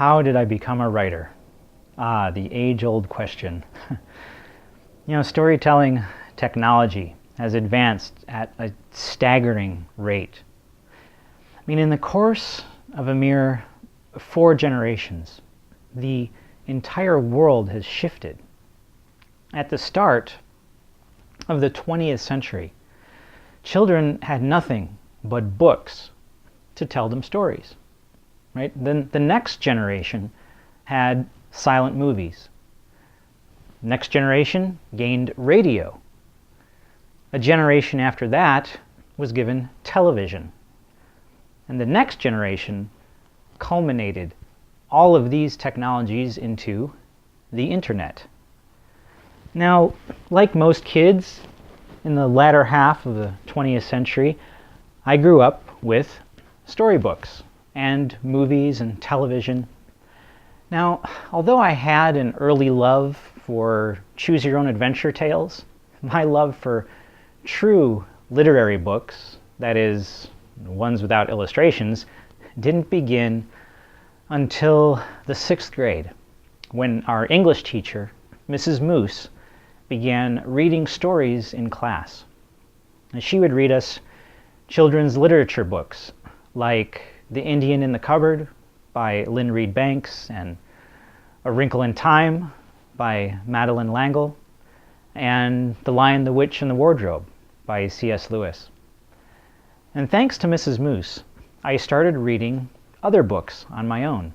How did I become a writer? Ah, the age-old question. Storytelling technology has advanced at a staggering rate. In the course of a mere 4 generations, the entire world has shifted. At the start of the 20th century, children had nothing but books to tell them stories. Right? Then the next generation had silent movies. Next generation gained radio. A generation after that was given television. And the next generation culminated all of these technologies into the internet. Now, like most kids in the latter half of the 20th century, I grew up with storybooks and movies and television. Now, although I had an early love for choose-your-own-adventure tales, my love for true literary books, that is, ones without illustrations, didn't begin until the 6th grade, when our English teacher, Mrs. Moose, began reading stories in class. And she would read us children's literature books like The Indian in the Cupboard by Lynn Reed Banks and A Wrinkle in Time by Madeleine L'Engle, and The Lion, the Witch, and the Wardrobe by C.S. Lewis. And thanks to Mrs. Moose, I started reading other books on my own,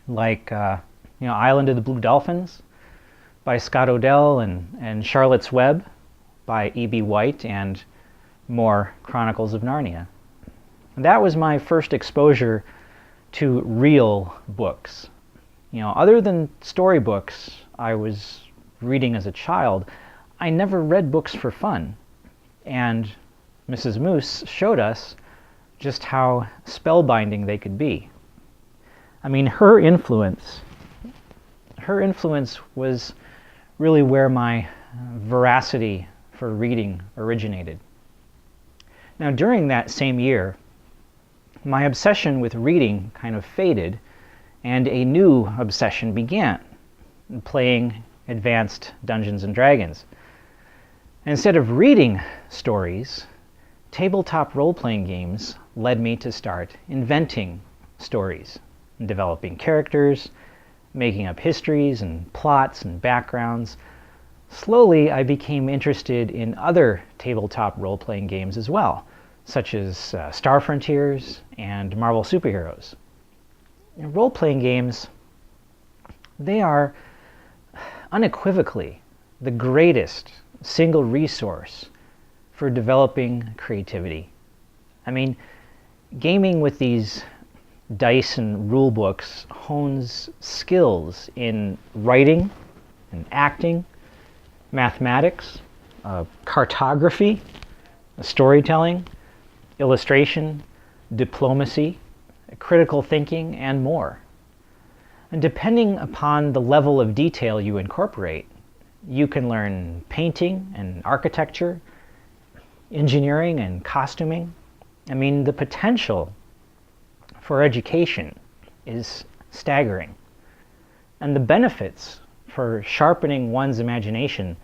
like Island of the Blue Dolphins by Scott Odell and Charlotte's Web by E.B. White, and more Chronicles of Narnia. And that was my first exposure to real books. Other than storybooks I was reading as a child, I never read books for fun. And Mrs. Moose showed us just how spellbinding they could be. Her influence was really where my voracity for reading originated. Now, during that same year, my obsession with reading kind of faded, and a new obsession began, playing advanced Dungeons and Dragons. Instead of reading stories, tabletop role-playing games led me to start inventing stories, and developing characters, making up histories and plots and backgrounds. Slowly, I became interested in other tabletop role-playing games as well, such as Star Frontiers and Marvel Superheroes. Role-playing games, they are unequivocally the greatest single resource for developing creativity. Gaming with these dice and rule books hones skills in writing and acting, mathematics, cartography, storytelling, illustration, diplomacy, critical thinking, and more. And depending upon the level of detail you incorporate, you can learn painting and architecture, engineering and costuming. The potential for education is staggering. And the benefits for sharpening one's imagination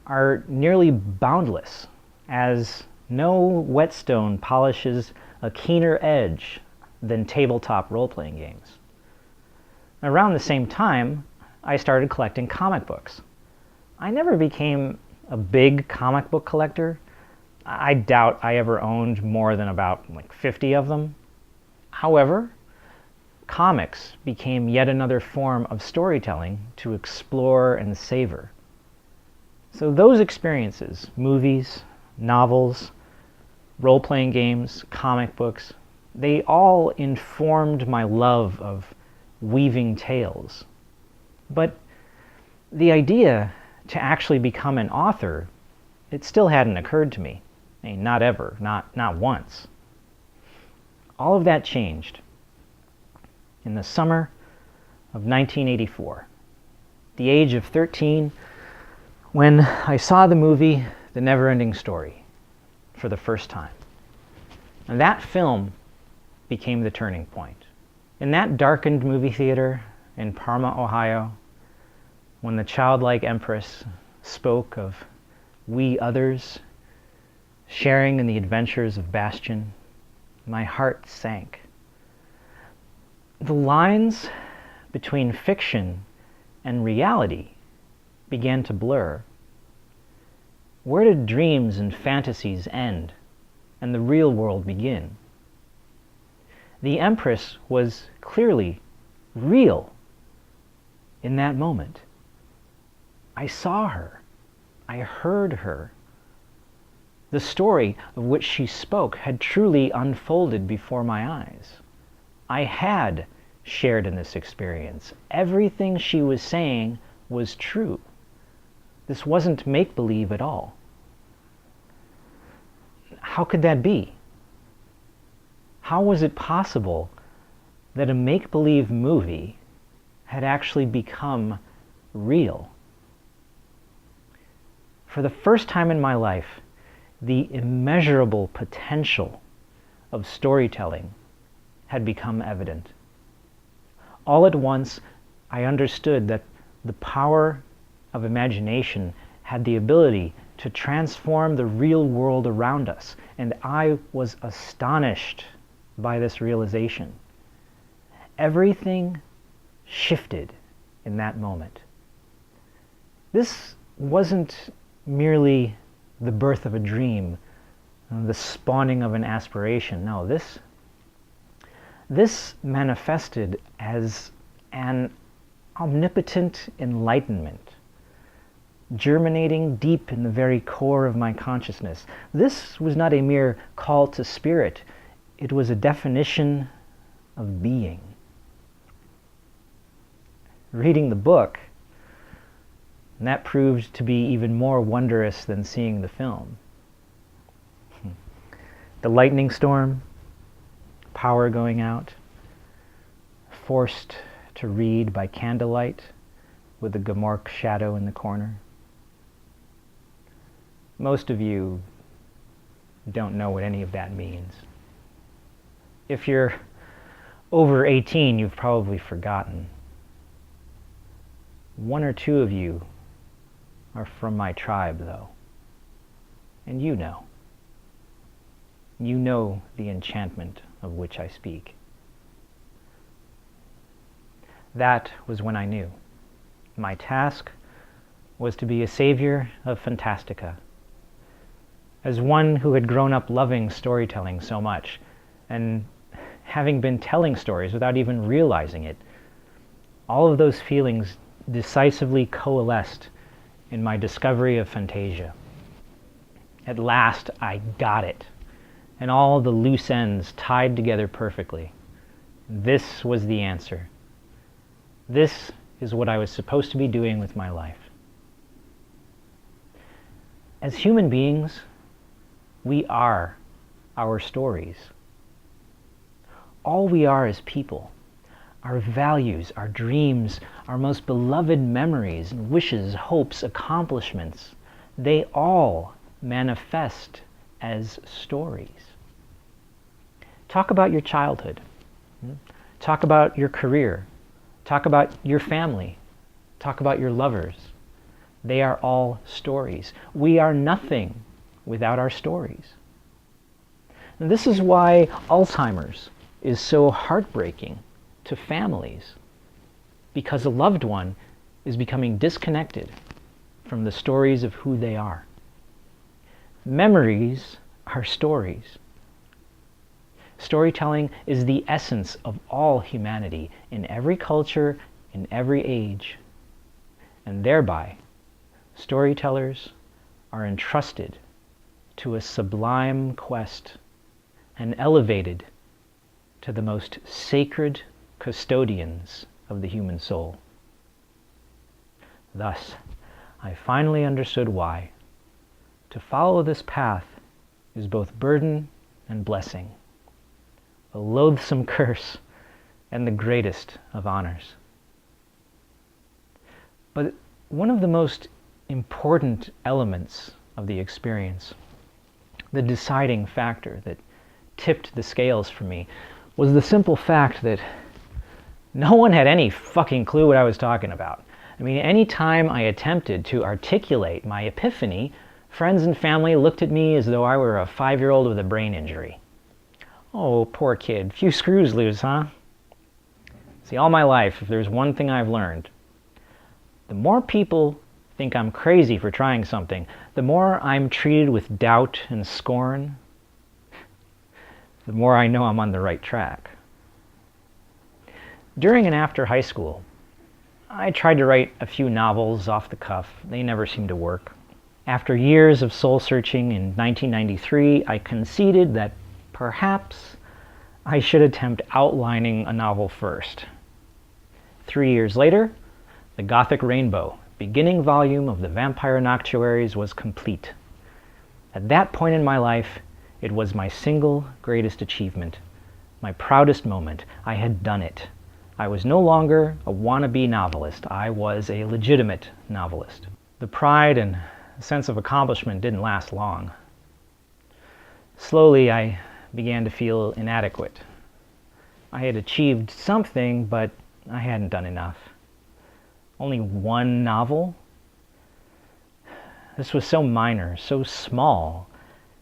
are nearly boundless, as no whetstone polishes a keener edge than tabletop role-playing games. Around the same time, I started collecting comic books. I never became a big comic book collector. I doubt I ever owned more than about 50 of them. However, comics became yet another form of storytelling to explore and savor. So those experiences, movies, novels, role-playing games, comic books, they all informed my love of weaving tales. But the idea to actually become an author, it still hadn't occurred to me. Not ever, not once. All of that changed in the summer of 1984, the age of 13, when I saw the movie The Never-Ending Story for the first time. And that film became the turning point. In that darkened movie theater in Parma, Ohio, when the childlike empress spoke of we others sharing in the adventures of Bastian, my heart sank. The lines between fiction and reality began to blur. Where did dreams and fantasies end and the real world begin? The Empress was clearly real in that moment. I saw her. I heard her. The story of which she spoke had truly unfolded before my eyes. I had shared in this experience. Everything she was saying was true. This wasn't make-believe at all. How could that be? How was it possible that a make-believe movie had actually become real? For the first time in my life, the immeasurable potential of storytelling had become evident. All at once, I understood that the power of imagination had the ability to transform the real world around us, and I was astonished by this realization. Everything shifted in that moment. This wasn't merely the birth of a dream, the spawning of an aspiration. No, this manifested as an omnipotent enlightenment, germinating deep in the very core of my consciousness. This was not a mere call to spirit. It was a definition of being. Reading the book, and that proved to be even more wondrous than seeing the film. The lightning storm, power going out, forced to read by candlelight with the Gomorrah shadow in the corner. Most of you don't know what any of that means. If you're over 18, you've probably forgotten. One or two of you are from my tribe, though. And you know. You know the enchantment of which I speak. That was when I knew. My task was to be a savior of Fantastica. As one who had grown up loving storytelling so much, and having been telling stories without even realizing it, all of those feelings decisively coalesced in my discovery of Fantasia. At last, I got it, and all the loose ends tied together perfectly. This was the answer. This is what I was supposed to be doing with my life. As human beings, we are our stories. All we are is people. Our values, our dreams, our most beloved memories, wishes, hopes, accomplishments, they all manifest as stories. Talk about your childhood. Talk about your career. Talk about your family. Talk about your lovers. They are all stories. We are nothing without our stories. And this is why Alzheimer's is so heartbreaking to families, because a loved one is becoming disconnected from the stories of who they are. Memories are stories. Storytelling is the essence of all humanity in every culture, in every age, and thereby storytellers are entrusted to a sublime quest and elevated to the most sacred custodians of the human soul. Thus, I finally understood why to follow this path is both burden and blessing, a loathsome curse and the greatest of honors. But one of the most important elements of the experience, the deciding factor that tipped the scales for me, was the simple fact that No one had any fucking clue what I was talking about. I mean, any time I attempted to articulate my epiphany, friends and family looked at me as though I were a 5-year-old with a brain injury. Oh, poor kid. Few screws loose, huh? See, all my life, if there's one thing I've learned, the more people think I'm crazy for trying something, the more I'm treated with doubt and scorn, the more I know I'm on the right track. During and after high school, I tried to write a few novels off the cuff. They never seemed to work. After years of soul-searching in 1993, I conceded that perhaps I should attempt outlining a novel first. 3 years later, The Gothic Rainbow, beginning volume of the Vampire Noctuaries, was complete. At that point in my life, it was my single greatest achievement, my proudest moment. I had done it. I was no longer a wannabe novelist. I was a legitimate novelist. The pride and sense of accomplishment didn't last long. Slowly, I began to feel inadequate. I had achieved something, but I hadn't done enough. Only one novel? This was so minor, so small,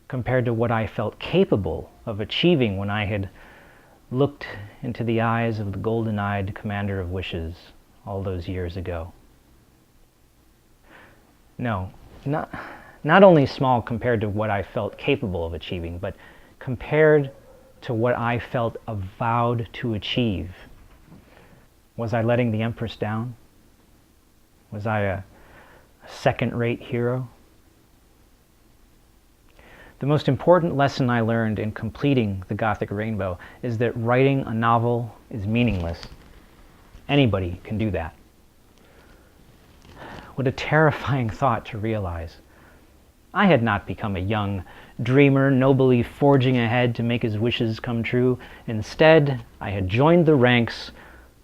compared to what I felt capable of achieving when I had looked into the eyes of the golden-eyed commander of wishes all those years ago. No, not only small compared to what I felt capable of achieving, but compared to what I felt avowed to achieve. Was I letting the Empress down? Was I a second-rate hero? The most important lesson I learned in completing The Gothic Rainbow is that writing a novel is meaningless. Anybody can do that. What a terrifying thought to realize. I had not become a young dreamer, nobly forging ahead to make his wishes come true. Instead, I had joined the ranks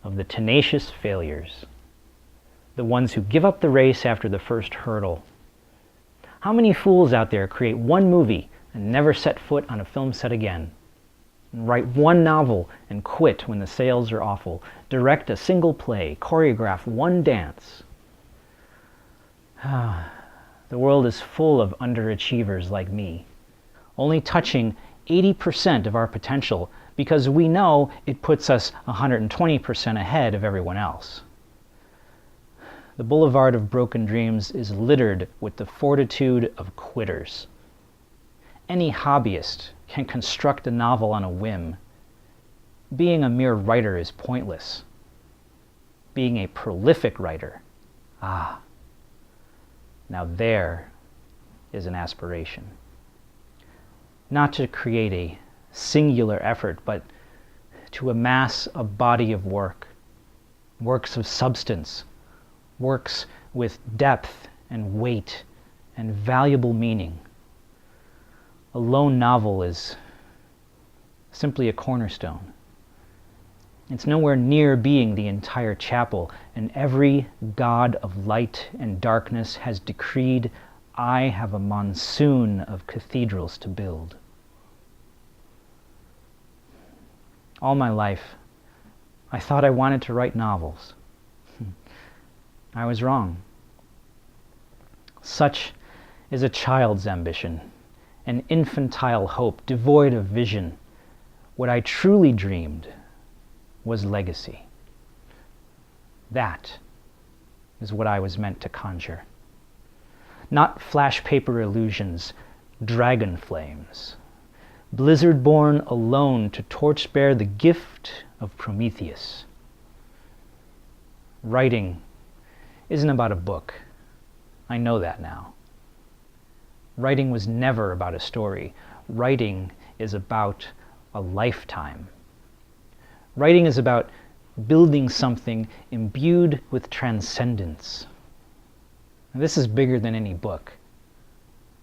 of the tenacious failures, the ones who give up the race after the first hurdle. How many fools out there create one movie and never set foot on a film set again? And write one novel and quit when the sales are awful. Direct a single play, choreograph one dance. The world is full of underachievers like me, only touching 80% of our potential because we know it puts us 120% ahead of everyone else. The boulevard of broken dreams is littered with the fortitude of quitters. Any hobbyist can construct a novel on a whim. Being a mere writer is pointless. Being a prolific writer, now there is an aspiration. Not to create a singular effort, but to amass a body of work, works of substance, works with depth and weight and valuable meaning. A lone novel is simply a cornerstone. It's nowhere near being the entire chapel, and every god of light and darkness has decreed, I have a monsoon of cathedrals to build. All my life, I thought I wanted to write novels. I was wrong. Such is a child's ambition, an infantile hope, devoid of vision. What I truly dreamed was legacy. That is what I was meant to conjure. Not flash paper illusions, dragon flames, blizzard-born alone to torch-bear the gift of Prometheus. Writing isn't about a book. I know that now. Writing was never about a story. Writing is about a lifetime. Writing is about building something imbued with transcendence. And this is bigger than any book.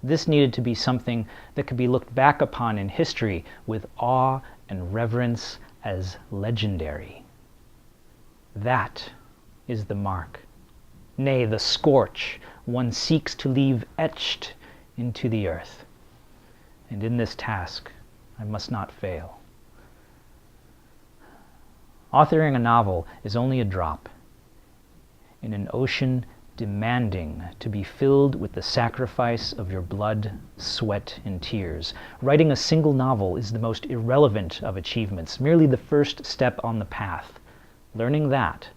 This needed to be something that could be looked back upon in history with awe and reverence as legendary. That is the mark. Nay, the scorch one seeks to leave etched into the earth. And in this task, I must not fail. Authoring a novel is only a drop in an ocean demanding to be filled with the sacrifice of your blood, sweat, and tears. Writing a single novel is the most irrelevant of achievements, merely the first step on the path. Learning that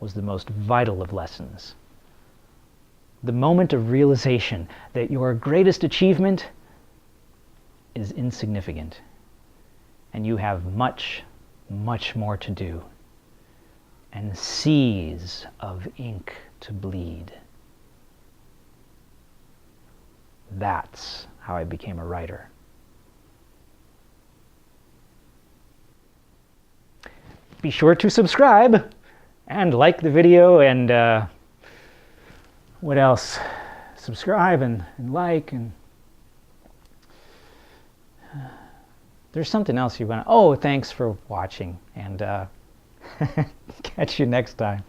was the most vital of lessons. The moment of realization that your greatest achievement is insignificant, and you have much, much more to do, and seas of ink to bleed. That's how I became a writer. Be sure to subscribe and like the video, and what else? Subscribe and like, and there's something else you want to... Oh, thanks for watching, and catch you next time.